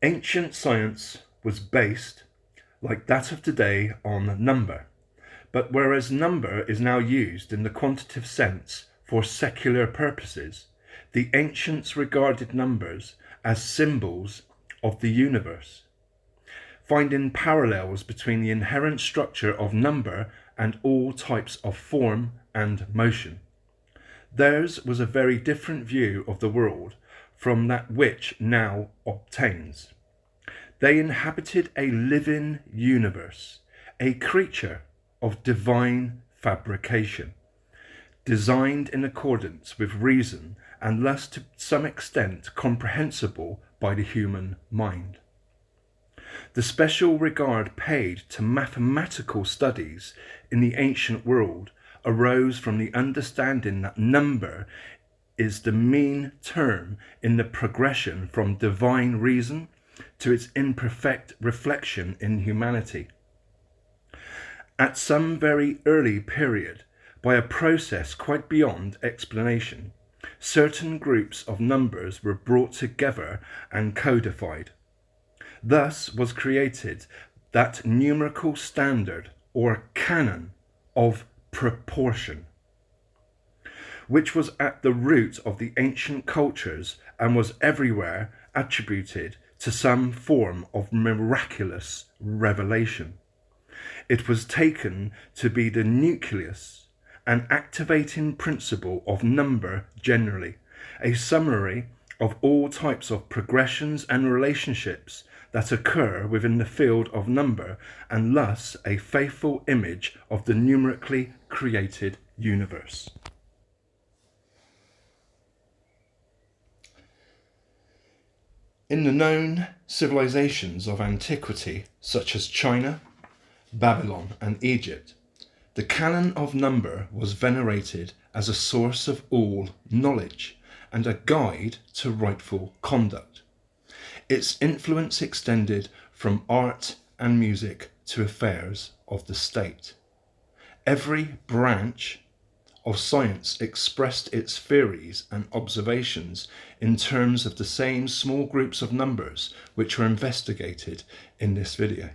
Ancient science was based, like that of today, on number. But whereas number is now used in the quantitative sense for secular purposes, the ancients regarded numbers as symbols of the universe, finding parallels between the inherent structure of number and all types of form and motion. Theirs was a very different view of the world from that which now obtains. They inhabited a living universe, a creature of divine fabrication, designed in accordance with reason and thus to some extent comprehensible by the human mind. The special regard paid to mathematical studies in the ancient world arose from the understanding that number is the mean term in the progression from divine reason to its imperfect reflection in humanity. At some very early period, by a process quite beyond explanation, certain groups of numbers were brought together and codified. Thus was created that numerical standard or canon of proportion, which was at the root of the ancient cultures and was everywhere attributed to some form of miraculous revelation. It was taken to be the nucleus and activating principle of number generally, a summary of all types of progressions and relationships that occur within the field of number, and thus a faithful image of the numerically created universe. In the known civilizations of antiquity, such as China, Babylon, and Egypt, the canon of number was venerated as a source of all knowledge and a guide to rightful conduct. Its influence extended from art and music to affairs of the state. Every branch of science expressed its theories and observations in terms of the same small groups of numbers which were investigated in this video.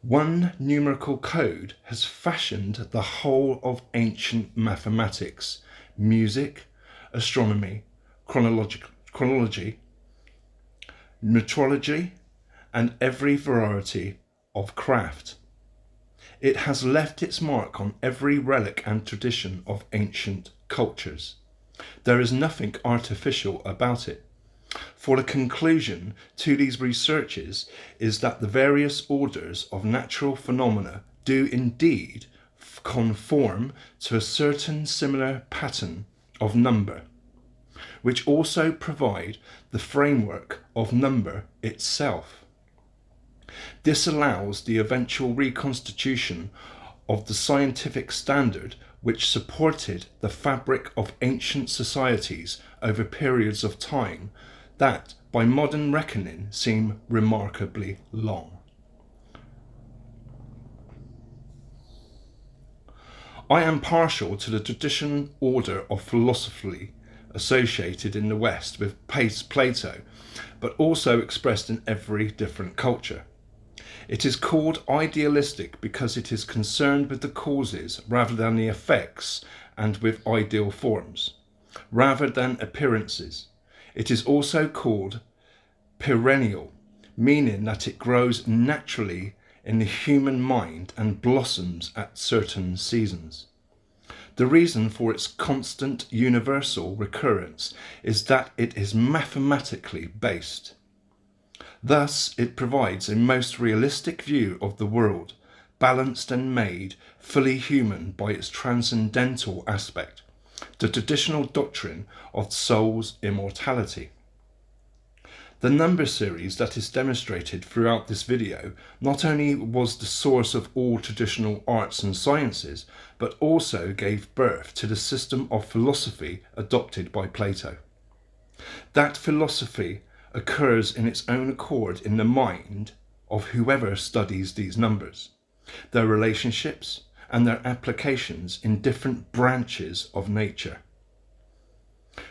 One numerical code has fashioned the whole of ancient mathematics, music, astronomy, chronology, metrology, and every variety of craft. It has left its mark on every relic and tradition of ancient cultures. There is nothing artificial about it. For the conclusion to these researches is that the various orders of natural phenomena do indeed conform to a certain similar pattern of number, which also provide the framework of number itself. This allows the eventual reconstitution of the scientific standard which supported the fabric of ancient societies over periods of time that, by modern reckoning, seem remarkably long. I am partial to the traditional order of philosophy associated in the West with Plato, but also expressed in every different culture. It is called idealistic because it is concerned with the causes rather than the effects, and with ideal forms rather than appearances. It is also called perennial, meaning that it grows naturally in the human mind and blossoms at certain seasons. The reason for its constant universal recurrence is that it is mathematically based. Thus, it provides a most realistic view of the world, balanced and made fully human by its transcendental aspect, the traditional doctrine of soul's immortality. The number series that is demonstrated throughout this video not only was the source of all traditional arts and sciences, but also gave birth to the system of philosophy adopted by Plato. That philosophy occurs in its own accord in the mind of whoever studies these numbers, their relationships and their applications in different branches of nature.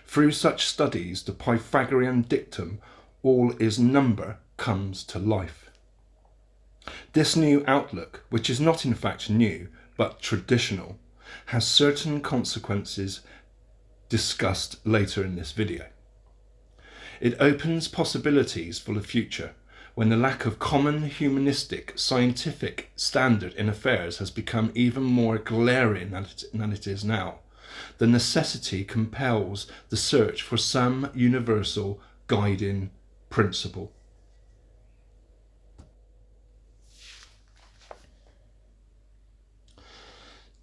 Through such studies, the Pythagorean dictum, all is number, comes to life. This new outlook, which is not in fact new, but traditional, has certain consequences discussed later in this video. It opens possibilities for the future, when the lack of common humanistic scientific standard in affairs has become even more glaring than it is now. The necessity compels the search for some universal guiding principle.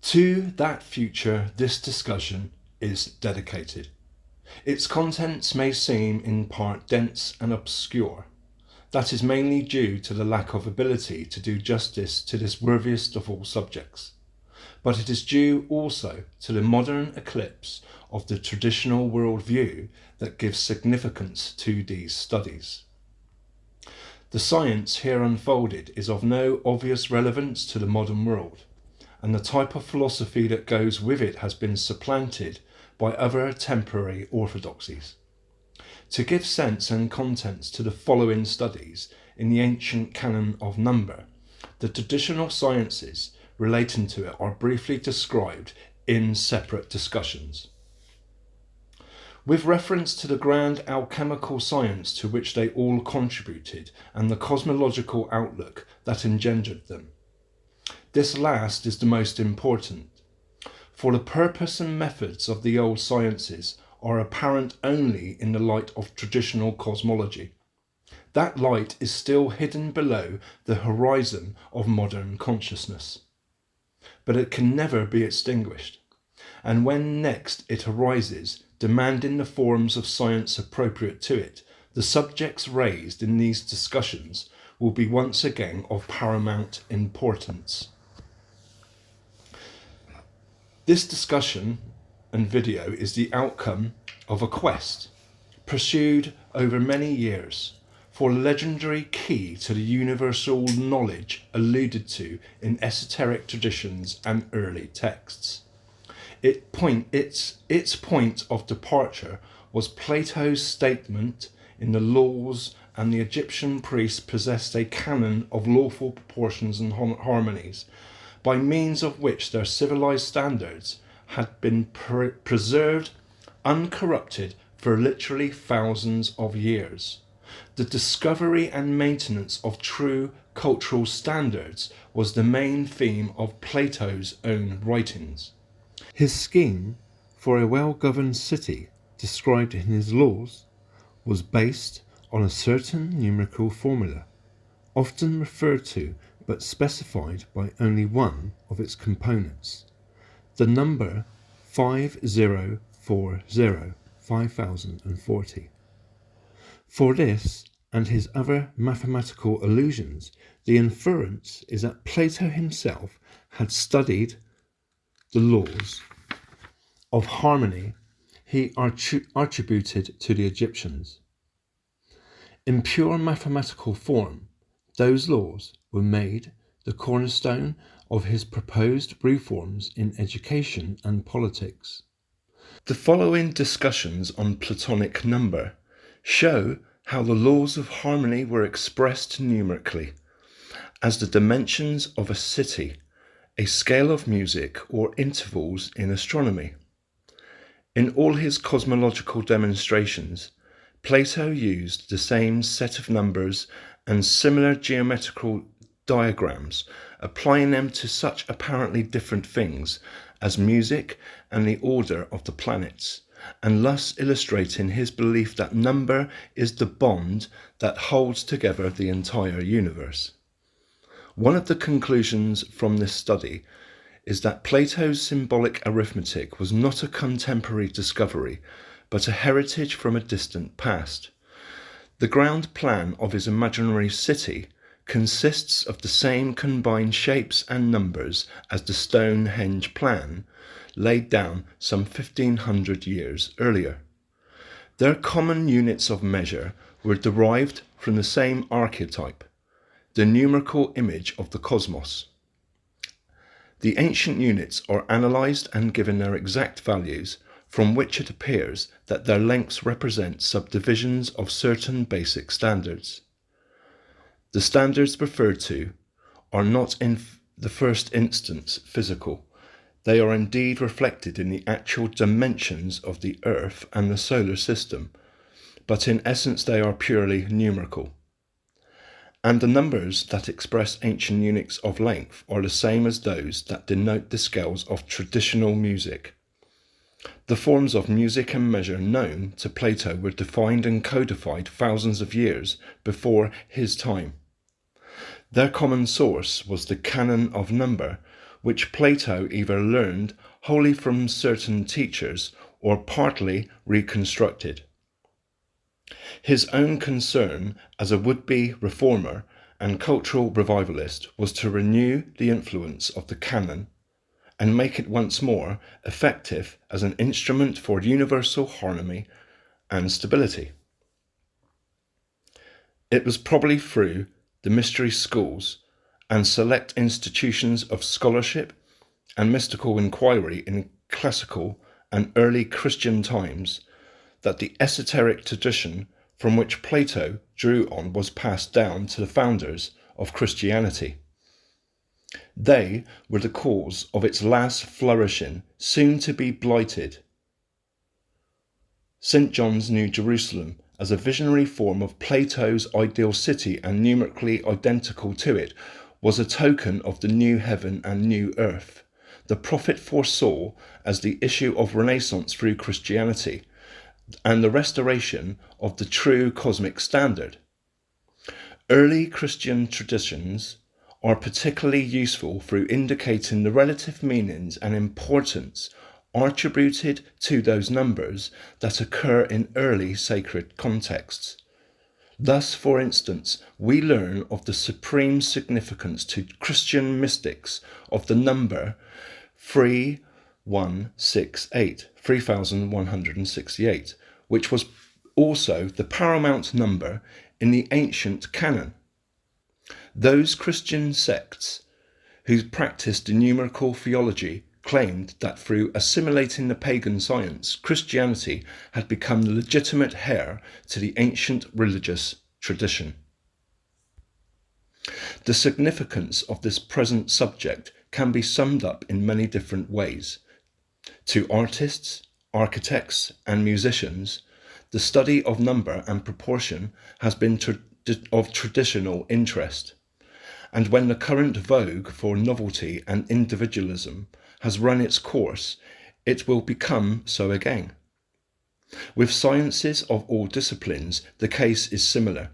To that future, this discussion is dedicated. Its contents may seem in part dense and obscure. That is mainly due to the lack of ability to do justice to this worthiest of all subjects. But it is due also to the modern eclipse of the traditional worldview that gives significance to these studies. The science here unfolded is of no obvious relevance to the modern world, and the type of philosophy that goes with it has been supplanted by other temporary orthodoxies. To give sense and contents to the following studies in the ancient canon of number, the traditional sciences relating to it are briefly described in separate discussions. With reference to the grand alchemical science to which they all contributed and the cosmological outlook that engendered them, this last is the most important, for the purpose and methods of the old sciences are apparent only in the light of traditional cosmology. That light is still hidden below the horizon of modern consciousness. But it can never be extinguished, and when next it arises, demanding the forms of science appropriate to it, the subjects raised in these discussions will be once again of paramount importance. This discussion and video is the outcome of a quest pursued over many years for a legendary key to the universal knowledge alluded to in esoteric traditions and early texts. Its point of departure was Plato's statement in the Laws, and the Egyptian priests possessed a canon of lawful proportions and harmonies, by means of which their civilized standards had been preserved uncorrupted for literally thousands of years. The discovery and maintenance of true cultural standards was the main theme of Plato's own writings. His scheme for a well-governed city, described in his Laws, was based on a certain numerical formula, often referred to but specified by only one of its components, the number 5040. For this and his other mathematical allusions, the inference is that Plato himself had studied the laws of harmony he attributed to the Egyptians. In pure mathematical form, those laws were made the cornerstone of his proposed reforms in education and politics. The following discussions on Platonic number show how the laws of harmony were expressed numerically as the dimensions of a city, a scale of music, or intervals in astronomy. In all his cosmological demonstrations, Plato used the same set of numbers and similar geometrical diagrams, applying them to such apparently different things as music and the order of the planets, and thus illustrating his belief that number is the bond that holds together the entire universe. One of the conclusions from this study is that Plato's symbolic arithmetic was not a contemporary discovery, but a heritage from a distant past. The ground plan of his imaginary city consists of the same combined shapes and numbers as the Stonehenge plan, laid down some 1500 years earlier. Their common units of measure were derived from the same archetype, the numerical image of the cosmos. The ancient units are analysed and given their exact values from which it appears that their lengths represent subdivisions of certain basic standards. The standards referred to are not in the first instance physical. They are indeed reflected in the actual dimensions of the Earth and the solar system, but in essence they are purely numerical. And the numbers that express ancient units of length are the same as those that denote the scales of traditional music. The forms of music and measure known to Plato were defined and codified thousands of years before his time. Their common source was the canon of number, which Plato either learned wholly from certain teachers or partly reconstructed. His own concern as a would-be reformer and cultural revivalist was to renew the influence of the canon and make it once more effective as an instrument for universal harmony and stability. It was probably through the mystery schools and select institutions of scholarship and mystical inquiry in classical and early Christian times that the esoteric tradition from which Plato drew on was passed down to the founders of Christianity. They were the cause of its last flourishing, soon to be blighted. St. John's New Jerusalem, as a visionary form of Plato's ideal city and numerically identical to it, was a token of the new heaven and new earth. The prophet foresaw as the issue of Renaissance through Christianity and the restoration of the true cosmic standard. Early Christian traditions are particularly useful through indicating the relative meanings and importance attributed to those numbers that occur in early sacred contexts. Thus, for instance, we learn of the supreme significance to Christian mystics of the number 3168, which was also the paramount number in the ancient canon. Those Christian sects who practiced numerical theology claimed that through assimilating the pagan science, Christianity had become the legitimate heir to the ancient religious tradition. The significance of this present subject can be summed up in many different ways. To artists, architects, and musicians, the study of number and proportion has been of traditional interest. And when the current vogue for novelty and individualism has run its course, it will become so again. With sciences of all disciplines, the case is similar.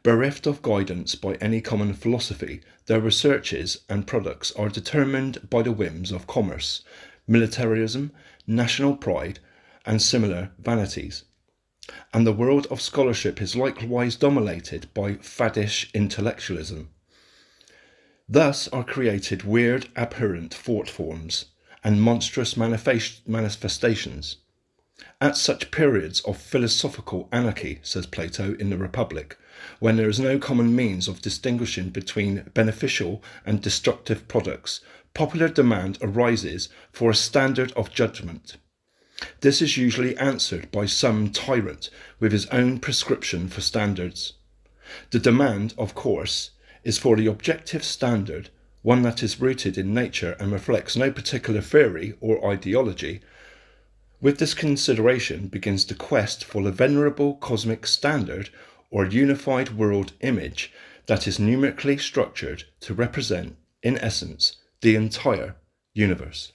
Bereft of guidance by any common philosophy, their researches and products are determined by the whims of commerce, militarism, national pride, and similar vanities. And the world of scholarship is likewise dominated by faddish intellectualism. Thus are created weird, abhorrent thought forms and monstrous manifestations. At such periods of philosophical anarchy, says Plato in the Republic, when there is no common means of distinguishing between beneficial and destructive products, popular demand arises for a standard of judgment. This is usually answered by some tyrant with his own prescription for standards. The demand, of course, is for the objective standard, one that is rooted in nature and reflects no particular theory or ideology. With this consideration begins the quest for the venerable cosmic standard or unified world image that is numerically structured to represent, in essence, the entire universe.